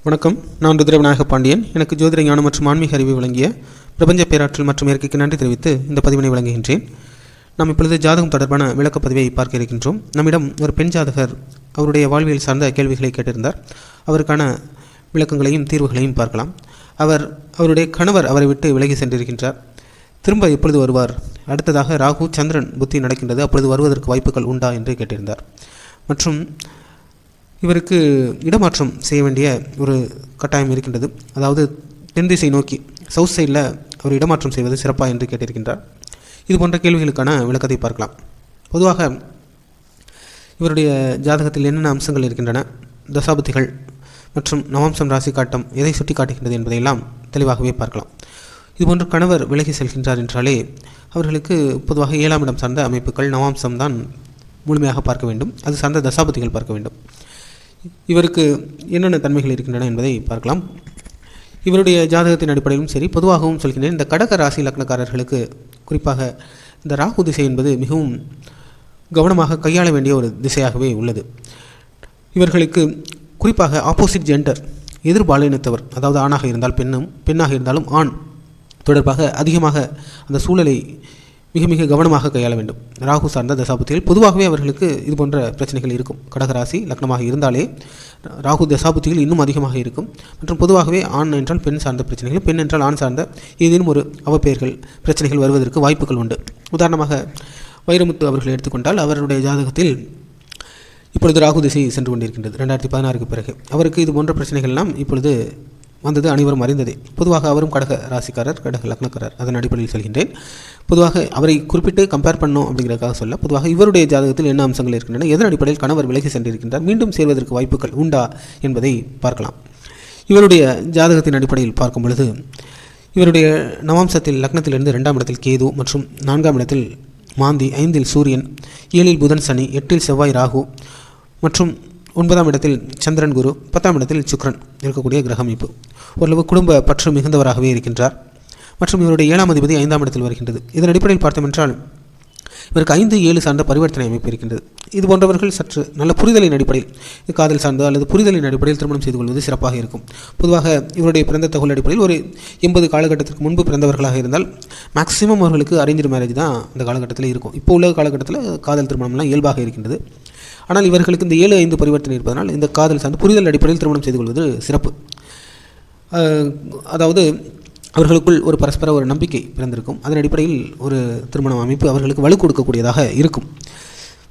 வணக்கம். நான் ருத்ரவிநாயக பாண்டியன். எனக்கு ஜோதிட ஞானம் மற்றும் ஆன்மீக அறிவை வழங்கிய பிரபஞ்ச பேராற்றல் மற்றும் இயற்கைக்கு நன்றி தெரிவித்து இந்த பதிவினை வழங்குகின்றேன். நாம் இப்பொழுது ஜாதகம் தொடர்பான விளக்கப்பதிவை பார்க்க இருக்கின்றோம். நம்மிடம் ஒரு பெண் ஜாதகர் அவருடைய வாழ்வியல் சார்ந்த கேள்விகளை கேட்டிருந்தார். அவருக்கான விளக்கங்களையும் தீர்வுகளையும் பார்க்கலாம். அவருடைய கணவர் அவரை விட்டு விலகி சென்றிருக்கின்றார். திரும்ப எப்பொழுது வருவார்? அடுத்ததாக ராகு சந்திரன் புத்தி நடக்கின்றது, அப்பொழுது வருவதற்கு வாய்ப்புகள் உண்டா என்று கேட்டிருந்தார். மற்றும் இவருக்கு இடமாற்றம் செய்ய வேண்டிய ஒரு கட்டாயம் இருக்கின்றது. அதாவது தென் திசை நோக்கி சவுத் சைடில் அவர் இடமாற்றம் செய்வது சிறப்பா என்று கேட்டிருக்கின்றார். இது போன்ற கேள்விகளுக்கான விளக்கத்தை பார்க்கலாம். பொதுவாக இவருடைய ஜாதகத்தில் என்னென்ன அம்சங்கள் இருக்கின்றன, தசாபுத்திகள் மற்றும் நவாம்சம் ராசி காட்டம் எதை சுட்டி காட்டுகின்றது என்பதையெல்லாம் தெளிவாகவே பார்க்கலாம். இதுபோன்று கணவர் விலகி செல்கின்றார் என்றாலே அவர்களுக்கு பொதுவாக 7ஆம் இடம் சார்ந்த அமைப்புகள் நவாம்சம் தான் முழுமையாக பார்க்க வேண்டும். அது சார்ந்த தசாபுத்திகள் பார்க்க வேண்டும். இவருக்கு என்னென்ன தன்மைகள் இருக்கின்றன என்பதை பார்க்கலாம். இவருடைய ஜாதகத்தின் அடிப்படையிலும் சரி, பொதுவாகவும் சொல்கின்றேன், இந்த கடக ராசி லக்னக்காரர்களுக்கு குறிப்பாக இந்த ராகு திசை என்பது மிகவும் கவனமாக கையாள வேண்டிய ஒரு திசையாகவே உள்ளது. இவர்களுக்கு குறிப்பாக ஆப்போசிட் ஜெண்டர், எதிர்பாலினத்தவர், அதாவது ஆணாக இருந்தால் பெண்ணும், பெண்ணாக இருந்தாலும் ஆண் தொடர்பாக அதிகமாக அந்த சூழலை மிக மிக கவனமாக கையாள வேண்டும். ராகு சார்ந்த தசாபுத்திகள் பொதுவாகவே அவர்களுக்கு இது போன்ற பிரச்சனைகள் இருக்கும். கடகராசி லக்னமாக இருந்தாலே ராகு தசாபுத்திகள் இன்னும் அதிகமாக இருக்கும். மற்றும் பொதுவாகவே ஆண் என்றால் பெண் சார்ந்த பிரச்சனைகள், பெண் என்றால் ஆண் சார்ந்த ஏதேனும் ஒரு அவப்பெயர்கள் பிரச்சனைகள் வருவதற்கு வாய்ப்புகள் உண்டு. உதாரணமாக வைரமுத்து அவர்கள் எடுத்துக்கொண்டால் அவருடைய ஜாதகத்தில் இப்பொழுது ராகு திசை சென்று கொண்டிருக்கின்றது 2016க்கு பிறகு. அவருக்கு இது போன்ற பிரச்சனைகள்லாம் இப்பொழுது வந்தது அனைவரும் அறிந்ததே. பொதுவாக அவரும் கடக ராசிக்காரர், கடக லக்னக்காரர். அதன் அடிப்படையில் சொல்கின்றேன். பொதுவாக அவரை குறிப்பிட்டு கம்பேர் பண்ணோம் அப்படிங்கிறதுக்காக சொல்ல, பொதுவாக இவருடைய ஜாதகத்தில் என்ன அம்சங்கள் இருக்கின்றன, எதன் அடிப்படையில் கணவர் விலகி சென்றிருக்கின்றார், மீண்டும் சேர்வதற்கு வாய்ப்புகள் உண்டா என்பதை பார்க்கலாம். இவருடைய ஜாதகத்தின் அடிப்படையில் பார்க்கும் பொழுது இவருடைய நவாம்சத்தில் லக்னத்திலிருந்து 2ஆம் இடத்தில் கேது மற்றும் 4ஆம் இடத்தில் மாந்தி, 5இல் சூரியன், 7இல் புதன் சனி, 8இல் செவ்வாய் ராகு மற்றும் 9ஆம் இடத்தில் சந்திரன் குரு, 10ஆம் இடத்தில் சுக்கிரன் இருக்கக்கூடிய கிரக அமைப்பு. ஓரளவு குடும்ப பற்று மிகுந்தவராகவே இருக்கின்றார். மற்றும் இவருடைய 7ஆம் அதிபதி 5ஆம் இடத்தில் வருகின்றது. இதன் அடிப்படையில் பார்த்தோம் என்றால் இவருக்கு 5, 7 சார்ந்த பரிவர்த்தனை அமைப்பு இருக்கின்றது. இது போன்றவர்கள் சற்று நல்ல புரிதலின் அடிப்படையில், இது காதல் சார்ந்தோ அல்லது புரிதலின் அடிப்படையில் திருமணம் செய்து கொள்வது சிறப்பாக இருக்கும். பொதுவாக இவருடைய பிறந்த தகவல் அடிப்படையில் ஒரு 80 காலகட்டத்திற்கு முன்பு பிறந்தவர்களாக இருந்தால் மேக்சிமம் அவர்களுக்கு அரேஞ்ச் மேரேஜ் தான் அந்த காலகட்டத்தில் இருக்கும். இப்போ உள்ள காலகட்டத்தில் காதல் திருமணம்லாம் இயல்பாக இருக்கின்றது. ஆனால் இவர்களுக்கு இந்த 7, 5 பரிவர்த்தனை இருப்பதனால் இந்த காதல் சார்ந்து புரிதல் அடிப்படையில் திருமணம் செய்து கொள்வது சிறப்பு. அதாவது அவர்களுக்குள் ஒரு பரஸ்பர ஒரு நம்பிக்கை பிறந்திருக்கும். அதன் அடிப்படையில் ஒரு திருமண அமைப்பு அவர்களுக்கு வலு கொடுக்கக்கூடியதாக இருக்கும்.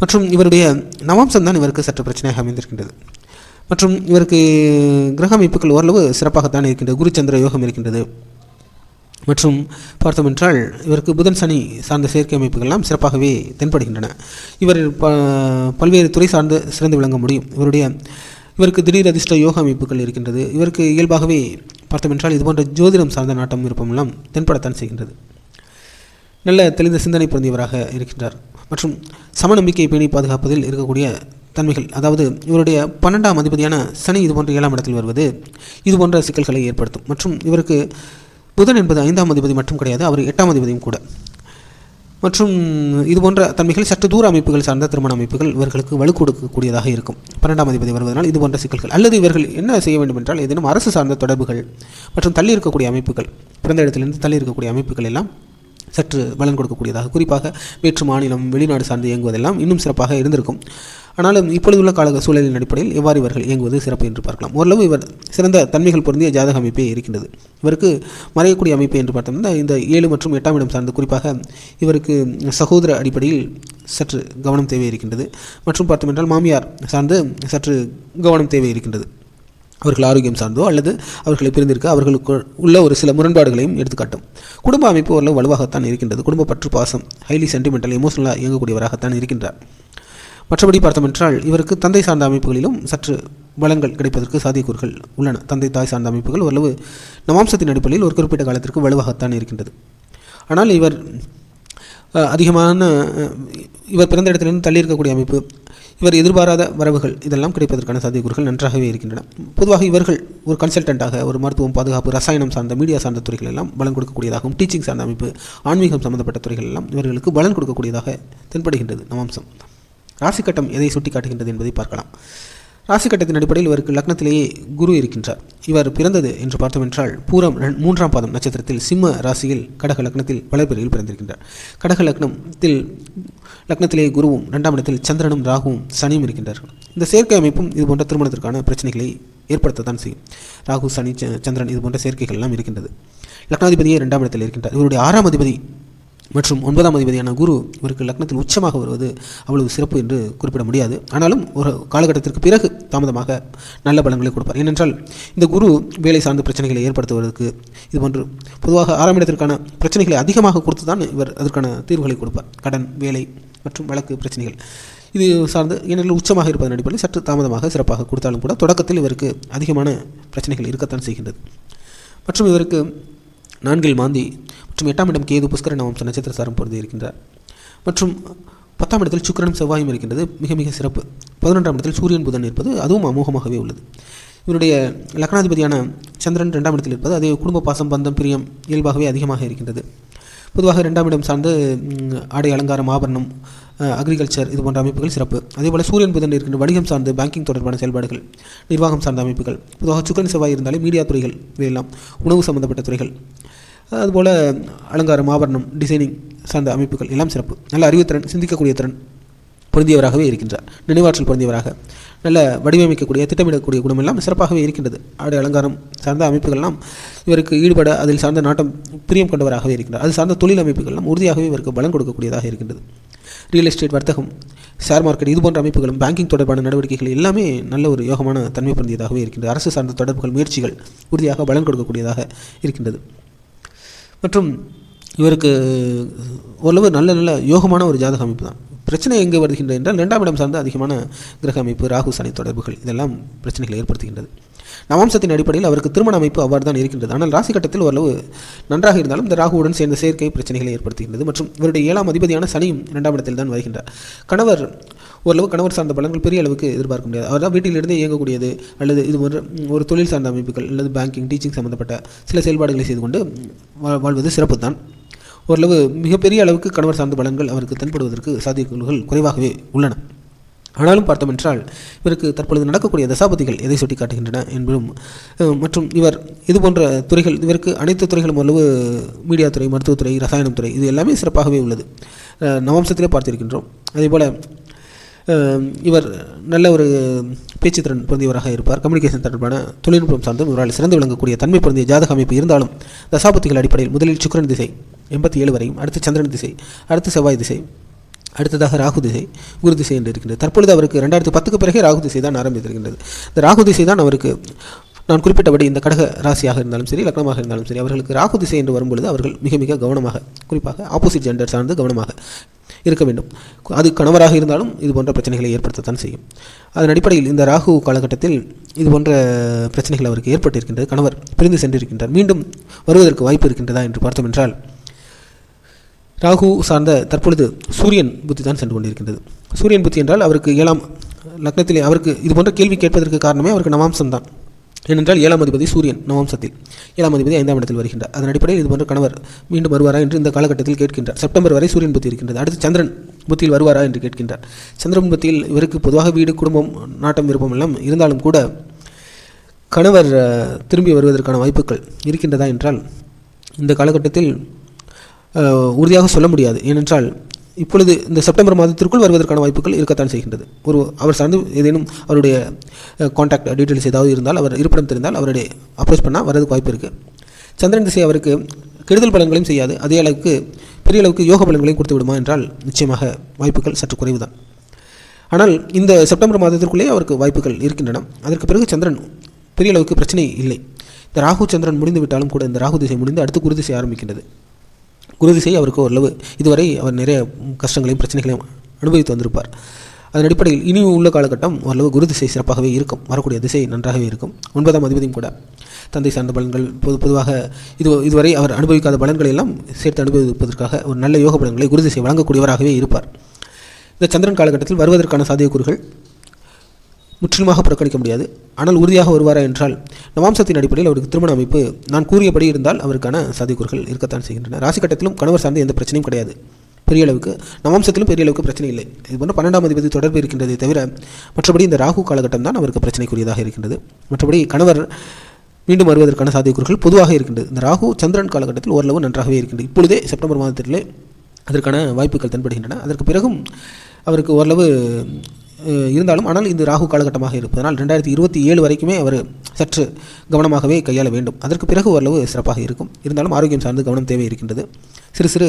மற்றும் இவருடைய நவாம்சம் தான் இவருக்கு சற்று பிரச்சனையாக அமைந்திருக்கின்றது. மற்றும் இவருக்கு கிரக அமைப்புகள் ஓரளவு சிறப்பாகத்தான் இருக்கின்றது. குருச்சந்திர யோகம் இருக்கின்றது. மற்றும் பார்த்தோம் என்றால் இவருக்கு புதன் சனி சார்ந்த செயற்கை அமைப்புகள்லாம் சிறப்பாகவே தென்படுகின்றன. இவர் பல்வேறு துறை சார்ந்து சிறந்து விளங்க முடியும். இவருக்கு திடீர் அதிர்ஷ்ட யோக அமைப்புகள் இருக்கின்றது. இவருக்கு இயல்பாகவே பார்த்தோம் என்றால் இது போன்ற ஜோதிடம் சார்ந்த நாட்டம் விருப்பமெல்லாம் தென்படத்தான் செய்கின்றது. நல்ல தெளிந்த சிந்தனை பொருந்தியவராக இருக்கின்றார். மற்றும் சமநம்பிக்கை பேணி பாதுகாப்பதில் இருக்கக்கூடிய தன்மைகள், அதாவது இவருடைய 12ஆம் அதிபதியான சனி இது போன்ற 7ஆம் இடத்தில் வருவது இது போன்ற சிக்கல்களை ஏற்படுத்தும். மற்றும் இவருக்கு புதன் என்பது 5ஆம் அதிபதி மட்டும் கிடையாது, அவர் 8ஆம் அதிபதியும் கூட. மற்றும் இது போன்ற தன்மைகள் சற்று தூர அமைப்புகள் சார்ந்த திருமண அமைப்புகள் இவர்களுக்கு வலு கொடுக்கக்கூடியதாக இருக்கும். 12ஆம் அதிபதி வருவதனால் இது போன்ற சிக்கல்கள், அல்லது இவர்கள் என்ன செய்ய வேண்டும் என்றால் ஏதேனும் அரசு சார்ந்த தொடர்புகள் மற்றும் தள்ளி இருக்கக்கூடிய அமைப்புகள், பிறந்த இடத்திலிருந்து தள்ளி இருக்கக்கூடிய அமைப்புகள் எல்லாம் சற்று பலன் கொடுக்கக்கூடியதாக, குறிப்பாக வேற்று மாநிலம் வெளிநாடு சார்ந்து இயங்குவதெல்லாம் இன்னும் சிறப்பாக இருந்திருக்கும். ஆனாலும் இப்பொழுதுள்ள கால சூழலின் அடிப்படையில் எவ்வாறு இவர்கள் இயங்குவது சிறப்பு என்று பார்க்கலாம். ஓரளவு இவர் சிறந்த தன்மைகள் பொருந்திய ஜாதக அமைப்பே இருக்கின்றது. இவருக்கு மறையக்கூடிய அமைப்பு என்று பார்த்தோம்னா இந்த 7 மற்றும் 8ஆம் இடம் சார்ந்து குறிப்பாக இவருக்கு சகோதர அடிப்படையில் சற்று கவனம் தேவை இருக்கின்றது. மற்றும் பார்த்தோம் என்றால் மாமியார் சார்ந்து சற்று கவனம் தேவை இருக்கின்றது. அவர்கள் ஆரோக்கியம் சார்ந்தோ அல்லது அவர்களை பிரிந்திருக்க அவர்களுக்கு உள்ள ஒரு சில முரண்பாடுகளையும் எடுத்துக்காட்டும். குடும்ப அமைப்பு ஓரளவு வலுவாகத்தான் இருக்கின்றது. குடும்ப பற்று பாசம், ஹைலி சென்டிமெண்டல், எமோஷனலாக இயங்கக்கூடியவராகத்தான் இருக்கின்றார். மற்றபடி பார்த்தோம் என்றால் இவருக்கு தந்தை சார்ந்த அமைப்புகளிலும் சற்று பலன்கள் கிடைப்பதற்கு சாத்தியக்கூறுகள் உள்ளன. தந்தை தாய் சார்ந்த அமைப்புகள் ஓரளவு நவாம்சத்தின் அடிப்படையில் ஒரு குறிப்பிட்ட காலத்திற்கு வலுவாகத்தான் இருக்கின்றது. ஆனால் இவர் பிறந்த இடத்திலிருந்து தள்ளி இருக்கக்கூடிய அமைப்பு, இவர் எதிர்பாராத வரவுகள் இதெல்லாம் கிடைப்பதற்கான சாத்தியக்கூறுகள் நன்றாகவே இருக்கின்றன. பொதுவாக இவர்கள் ஒரு கன்சல்டண்ட்டாக ஒரு மருத்துவம், பாதுகாப்பு, ரசாயனம் சார்ந்த, மீடியா சார்ந்த துறைகள் எல்லாம் பலன் கொடுக்கக்கூடியதாகவும், டீச்சிங் சார்ந்த அமைப்பு, ஆன்மீகம் சம்பந்தப்பட்ட துறைகள் எல்லாம் இவர்களுக்கு பலன் கொடுக்கக்கூடியதாக தென்படுகின்றது நவாம்சம். ராசி கட்டம் எதை சுட்டி காட்டுகின்றது என்பதை பார்க்கலாம். ராசி கட்டத்தின் அடிப்படையில் இவருக்கு லக்னத்திலேயே குரு இருக்கின்றார். இவர் பிறந்தது என்று பார்த்தோம் என்றால் பூரம் 3ஆம் பாதம் நட்சத்திரத்தில் சிம்ம ராசியில் கடக லக்னத்தில் வளர்பிறையில் பிறந்திருக்கின்றார். கடக லக்னத்திலேயே குருவும் 2ஆம் இடத்தில் சந்திரனும் ராகுவும் சனியும் இருக்கின்றார்கள். இந்த சேர்க்கை அமைப்பும் இது போன்ற திருமணத்திற்கான பிரச்சனைகளை ஏற்படுத்தத்தான் செய்யும். ராகு, சனி, சந்திரன் இது போன்ற சேர்க்கைகள் எல்லாம் இருக்கின்றது. லக்னாதிபதியே 2ஆம் இடத்தில் இருக்கின்றார். இவருடைய 6ஆம் அதிபதி மற்றும் 9ஆம் அதிபதியான குரு இவருக்கு லக்னத்தில் உச்சமாக வருவது அவ்வளவு சிறப்பு என்று குறிப்பிட முடியாது. ஆனாலும் ஒரு காலகட்டத்திற்கு பிறகு தாமதமாக நல்ல பலன்களை கொடுப்பார். ஏனென்றால் இந்த குரு வேலை சார்ந்த பிரச்சனைகளை ஏற்படுத்துவதற்கு இதுபோன்று பொதுவாக 6ஆம் இடத்திற்கான பிரச்சனைகளை அதிகமாக கொடுத்து தான் இவர் அதற்கான தீர்வுகளை கொடுப்பார். கடன், வேலை மற்றும் வழக்கு பிரச்சனைகள் இது சார்ந்து ஏனெனில் உச்சமாக இருப்பதன் அடிப்படையில் சற்று தாமதமாக சிறப்பாக கொடுத்தாலும் கூட தொடக்கத்தில் இவருக்கு அதிகமான பிரச்சனைகள் இருக்கத்தான் செய்கின்றது. மற்றும் இவருக்கு 4 மாந்தி மற்றும் 8ஆம் இடம் கேது புஷ்கர நவம்ச நட்சத்திர சாரம் பொருந்தி இருக்கின்றார். மற்றும் 10ஆம் இடத்தில் சுக்கிரனும் செவ்வாயும் இருக்கின்றது, மிக மிக சிறப்பு. 11ஆம் இடத்தில் சூரியன் புதன் இருப்பது அதுவும் அமோகமாகவே உள்ளது. இவருடைய லக்னாதிபதியான சந்திரன் 2ஆம் இடத்தில் இருப்பது அதே குடும்ப பாசம், பந்தம், பிரியம் இயல்பாகவே அதிகமாக இருக்கின்றது. பொதுவாக 2ஆம் இடம் சார்ந்து ஆடை, அலங்காரம், ஆபரணம், அக்ரிகல்ச்சர் இது போன்ற அமைப்புகள் சிறப்பு. அதேபோல் சூரியன் புதன் இருக்கின்ற வணிகம் சார்ந்து பேங்கிங் தொடர்பான செயல்பாடுகள், நிர்வாகம் சார்ந்த அமைப்புகள், பொதுவாக சுக்கிரன் செவ்வாய் இருந்தாலே மீடியா துறைகள் இவையெல்லாம், உணவு சம்பந்தப்பட்ட துறைகள், அதுபோல் அலங்காரம், ஆபரணம், டிசைனிங் சார்ந்த அமைப்புகள் எல்லாம் சிறப்பு. நல்ல அறிவுத்திறன், சிந்திக்கக்கூடிய திறன் பொருந்தியவராகவே இருக்கின்றார். நினைவாற்றல் பொருந்தியவராக, நல்ல வடிவமைக்கக்கூடிய, திட்டமிடக்கூடிய குணமெல்லாம் சிறப்பாகவே இருக்கின்றது. ஆடை, அலங்காரம் சார்ந்த அமைப்புகள்லாம் இவருக்கு ஈடுபட அதில் சார்ந்த நாட்டம், பிரியம் கொண்டவராகவே இருக்கின்றார். அது சார்ந்த தொழில் அமைப்புகள்லாம் உறுதியாகவே இவருக்கு பலன் கொடுக்கக்கூடியதாக இருக்கின்றது. ரியல் எஸ்டேட், வர்த்தகம், ஷேர் மார்க்கெட் இது போன்ற அமைப்புகளும், பேங்கிங் தொடர்பான நடவடிக்கைகள் எல்லாமே நல்ல ஒரு யோகமான தன்மை பொருந்தியதாகவே இருக்கின்றது. அரசு சார்ந்த தொடர்புகள், முயற்சிகள் உறுதியாக பலன் கொடுக்கக்கூடியதாக இருக்கின்றது. மற்றும் இவருக்கு ஓரளவு நல்ல யோகமான ஒரு ஜாதக அமைப்பு தான். பிரச்சனை எங்கே வருகின்றது என்றால் 2ஆம் இடம் சார்ந்த அதிகமான கிரக அமைப்பு, ராகு சனி தொடர்புகள் இதெல்லாம் பிரச்சனைகளை ஏற்படுத்துகின்றது. நவம்சத்தின் அடிப்படையில் அவருக்கு திருமண அமைப்பு அவ்வாறு தான் இருக்கின்றது. ஆனால் ராசி கட்டத்தில் ஓரளவு நன்றாக இருந்தாலும் இந்த ராகுவுடன் சேர்ந்த சேர்க்கை பிரச்சனைகளை ஏற்படுத்துகின்றது. மற்றும் இவருடைய 7ஆம் அதிபதியான சனியும் 2ஆம் இடத்தில் தான் வருகின்றார். கணவர் சார்ந்த பலன்கள் பெரிய அளவுக்கு எதிர்பார்க்க முடியாது. அவர் தான் வீட்டிலிருந்தே இயங்கக்கூடியது அல்லது இது ஒரு தொழில் சார்ந்த அமைப்புகள் அல்லது பேங்கிங், டீச்சிங் சம்பந்தப்பட்ட சில செயல்பாடுகளை செய்து கொண்டு வாழ்வது சிறப்பு தான். ஓரளவு மிகப்பெரிய அளவுக்கு கணவர் சார்ந்த பலன்கள் அவருக்கு தென்படுவதற்கு சாத்தியக்கூறுகள் குறைவாகவே உள்ளன. ஆனாலும் பார்த்தோம் என்றால் இவருக்கு தற்பொழுது நடக்கக்கூடிய தசாபதிகள் எதை சுட்டி காட்டுகின்றன என்பதும் மற்றும் இவர் இதுபோன்ற துறைகள், இவருக்கு அனைத்து துறைகளும் ஓரளவு மீடியா துறை, மருத்துவத்துறை, ரசாயனம் துறை இது எல்லாமே சிறப்பாகவே உள்ளது. நவம்சத்திலே பார்த்திருக்கின்றோம். அதேபோல் இவர் நல்ல ஒரு பேச்சுத்திறன் பொருந்தியவராக இருப்பார். கம்யூனிகேஷன் தொடர்பான தொழில்நுட்பம் சார்ந்தும் இவரால் சிறந்து விளங்கக்கூடிய தன்மை பொருந்திய ஜாதக அமைப்பு இருந்தாலும் தசாபதிகள் அடிப்படையில் முதலில் சுக்கிரன் திசை 87 வரையும், அடுத்து சந்திரன் திசை, அடுத்து செவ்வாய் திசை, அடுத்ததாக ராகு திசை, குரு திசை என்று இருக்கின்றது. தற்பொழுது அவருக்கு 2010க்கு பிறகு ராகு திசை தான் ஆரம்பித்திருக்கின்றது. இந்த ராகு திசை தான் அவருக்கு நான் குறிப்பிட்டபடி இந்த கடக ராசியாக இருந்தாலும் சரி, லக்னமாக இருந்தாலும் சரி, அவர்களுக்கு ராகு திசை என்று வரும்பொழுது அவர்கள் மிக மிக கவனமாக, குறிப்பாக ஆப்போசிட் ஜெண்டர் சார்ந்து கவனமாக இருக்க வேண்டும். அது கணவராக இருந்தாலும் இது போன்ற பிரச்சனைகளை ஏற்படுத்தத்தான் செய்யும். அதன் அடிப்படையில் இந்த ராகு காலகட்டத்தில் இது போன்ற பிரச்சனைகள் அவருக்கு ஏற்பட்டிருக்கின்றது. கணவர் பிரிந்து சென்றிருக்கின்றார். மீண்டும் வருவதற்கு வாய்ப்பு இருக்கின்றதா என்று பார்த்தோம் என்றால் ராகு சார்ந்த தற்பொழுது சூரியன் புத்தி தான் சென்று கொண்டிருக்கின்றது. சூரியன் புத்தி என்றால் அவருக்கு 7ஆம் லக்னத்திலே அவருக்கு இது போன்ற கேள்வி கேட்பதற்கு காரணமே அவருக்கு நவாம்சம் தான். ஏனென்றால் 7ஆம் அதிபதி சூரியன் நவாம்சத்தில், 7ஆம் அதிபதி 5ஆம் இடத்தில் வருகின்றார். அதன் அடிப்படையில் இது போன்ற கணவர் மீண்டும் வருவாரா என்று இந்த காலகட்டத்தில் கேட்கின்றார். செப்டம்பர் வரை சூரியன் புத்தி இருக்கின்றது. அடுத்து சந்திரன் புத்தியில் வருவாரா என்று கேட்கின்றார். சந்திரன் புத்தியில் இவருக்கு பொதுவாக வீடு, குடும்பம், நாட்டம், விருப்பம் எல்லாம் இருந்தாலும் கூட கணவர் திரும்பி வருவதற்கான வாய்ப்புகள் இருக்கின்றதா என்றால் இந்த காலகட்டத்தில் உறுதியாக சொல்ல முடியாது. ஏனென்றால் இப்பொழுது இந்த செப்டம்பர் மாதத்திற்குள் வருவதற்கான வாய்ப்புகள் இருக்கத்தான் செய்கின்றது. அவர் சார்ந்து ஏதேனும் அவருடைய கான்டாக்ட் டீட்டெயில்ஸ் ஏதாவது இருந்தால், அவர் இருப்பிடம் தெரிந்தால் அவருடைய அப்ரோச் பண்ணால் வரதுக்கு வாய்ப்பு இருக்குது. சந்திரன் திசை அவருக்கு கெடுதல் பலன்களையும் செய்யாது, அதே அளவுக்கு பெரிய அளவுக்கு யோக பலன்களையும் கொடுத்து விடுமா என்றால் நிச்சயமாக வாய்ப்புகள் சற்று குறைவு தான். ஆனால் இந்த செப்டம்பர் மாதத்திற்குள்ளே அவருக்கு வாய்ப்புகள் இருக்கின்றன. அதற்கு பிறகு சந்திரன் பெரிய அளவுக்கு பிரச்சனை இல்லை. இந்த ராகு சந்திரன் முடிந்து விட்டாலும் கூட இந்த ராகு திசை முடிந்து அடுத்து குரு திசை ஆரம்பிக்கின்றது. குரு திசை அவருக்கு ஓரளவு இதுவரை அவர் நிறைய கஷ்டங்களையும் பிரச்சனைகளையும் அனுபவித்து வந்திருப்பார். அதன் அடிப்படையில் இனி உள்ள காலகட்டம் ஓரளவு குரு திசை சிறப்பாகவே இருக்கும். வரக்கூடிய திசை நன்றாகவே இருக்கும். 9ஆம் அதிபதியும் கூட தந்தை சார்ந்த பலன்கள், பொதுவாக இதுவரை அவர் அனுபவிக்காத பலன்களை எல்லாம் சேர்த்து அனுபவிப்பதற்காக ஒரு நல்ல யோக பலன்களை குரு திசை வழங்கக்கூடியவராகவே இருப்பார். இந்த சந்திரன் காலகட்டத்தில் வருவதற்கான சாத்தியக்கூறுகள் முற்றிலுமாக புறக்கணிக்க முடியாது. ஆனால் உறுதியாக வருவாரா என்றால் நவாம்சத்தின் அடிப்படையில் அவருக்கு திருமண அமைப்பு நான் கூறியபடி இருந்தால் அவருக்கான சாத்தியக்கூறுகள் இருக்கத்தான் செய்கின்றன. ராசி கட்டத்திலும் கணவர் சார்ந்த எந்த பிரச்சனையும் கிடையாது. பெரிய அளவுக்கு, நவம்சத்திலும் பெரிய அளவுக்கு பிரச்சனை இல்லை. இது போன்ற 12ஆம் அதிபதி தொடர்பு இருக்கின்றதை தவிர மற்றபடி இந்த ராகு காலகட்டம் தான் அவருக்கு பிரச்சனைக்குரியதாக இருக்கின்றது. மற்றபடி கணவர் மீண்டும் வருவதற்கான சாத்தியக்கூறுகள் பொதுவாக இருக்கின்றது. இந்த ராகு சந்திரன் காலகட்டத்தில் ஓரளவு நன்றாகவே இருக்கின்றது. இப்பொழுதே செப்டம்பர் மாதத்திலே அதற்கான வாய்ப்புகள் தென்படுகின்றன. அதற்கு பிறகும் அவருக்கு ஓரளவு இருந்தாலும், ஆனால் இந்த ராகு காலகட்டமாக இருப்பதனால் 2027 வரைக்குமே அவர் சற்று கவனமாகவே கையாள வேண்டும். அதற்கு பிறகு ஓரளவு சிறப்பாக இருக்கும். இருந்தாலும் ஆரோக்கியம் சார்ந்து கவனம் தேவை இருக்கின்றது. சிறு சிறு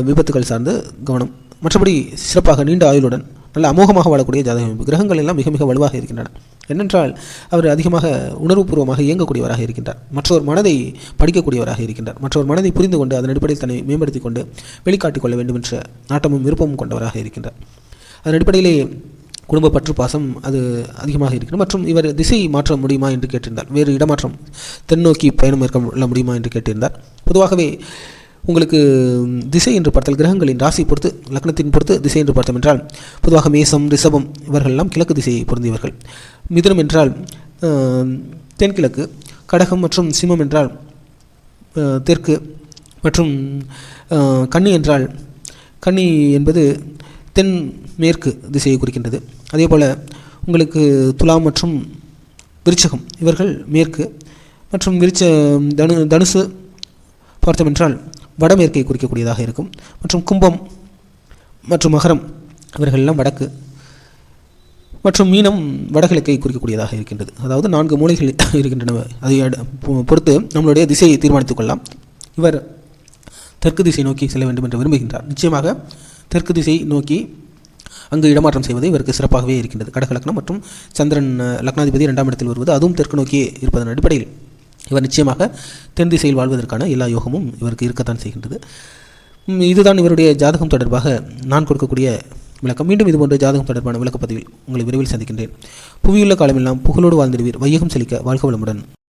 விபத்துகள் சார்ந்து கவனம். மற்றபடி சிறப்பாக நீண்ட ஆயுளுடன் நல்ல அமோகமாக வாழக்கூடிய ஜாதக அமைப்பு. கிரகங்கள் எல்லாம் மிக மிக வலுவாக இருக்கின்றன. என்னென்றால் அவர் அதிகமாக உணர்வுபூர்வமாக இயங்கக்கூடியவராக இருக்கின்றார். மற்றொரு மனதை படிக்கக்கூடியவராக இருக்கின்றார். மற்றொரு மனதை புரிந்து கொண்டு அதன் அடிப்படையில் தன்னை மேம்படுத்திக் கொண்டு வெளிக்காட்டிக் கொள்ள வேண்டும் என்ற நாட்டமும் விருப்பமும் கொண்டவராக இருக்கின்றார். அதன் அடிப்படையிலே குடும்ப பற்று பாசம் அது அதிகமாக இருக்கிறது. மற்றும் இவர் திசை மாற்ற முடியுமா என்று கேட்டிருந்தார். வேறு இடமாற்றம் தென்னோக்கி பயணம் மேற்கொள்ள முடியுமா என்று கேட்டிருந்தார். பொதுவாகவே உங்களுக்கு திசை என்று பார்த்தால் கிரகங்களின் ராசி பொறுத்து, லக்னத்தின் பொறுத்து திசை என்று பார்த்தோம் என்றால் பொதுவாக மேசம், ரிஷபம் இவர்களெல்லாம் கிழக்கு திசையை பொருந்தியவர்கள். மிதுனம் என்றால் தென்கிழக்கு, கடகம் மற்றும் சிம்மம் என்றால் தெற்கு, மற்றும் கன்னி என்றால் கன்னி என்பது தென் மேற்கு திசையை குறிக்கின்றது. அதே போல் உங்களுக்கு துலாம் மற்றும் விருச்சகம் இவர்கள் மேற்கு, மற்றும் தனுசு பார்த்தோம் என்றால் வடமேற்கை குறிக்கக்கூடியதாக இருக்கும். மற்றும் கும்பம் மற்றும் மகரம் இவர்களெல்லாம் வடக்கு, மற்றும் மீனம் வடகிழக்கை குறிக்கக்கூடியதாக இருக்கின்றது. அதாவது 4 மூலைகள் இருக்கின்றன. அதை பொறுத்து நம்மளுடைய திசையை தீர்மானித்துக் கொள்ளலாம். இவர் தெற்கு திசை நோக்கி செல்ல வேண்டும் என்று விரும்புகின்றார். நிச்சயமாக தெற்கு திசை நோக்கி அங்கு இடமாற்றம் செய்வது இவருக்கு சிறப்பாகவே இருக்கின்றது. கடக லக்னம் மற்றும் சந்திரன் லக்னாதிபதி 2ஆம் இடத்தில் வருவது, அதுவும் தெற்கு நோக்கியே இருப்பதன் அடிப்படையில் இவர் நிச்சயமாக தென் திசையில் வாழ்வதற்கான எல்லா யோகமும் இவருக்கு இருக்கத்தான் செய்கின்றது. இதுதான் இவருடைய ஜாதகம் தொடர்பாக நான் கொடுக்கக்கூடிய விளக்கம். மீண்டும் இதுபோன்ற ஜாதகம் தொடர்பான விளக்கப்பதிவில் உங்களை விரைவில் சந்திக்கின்றேன். புவியுள்ள காலமெல்லாம் புகழோடு வாழ்ந்திடுவீர். வையகம் செழிக்க வாழ்க வளமுடன்.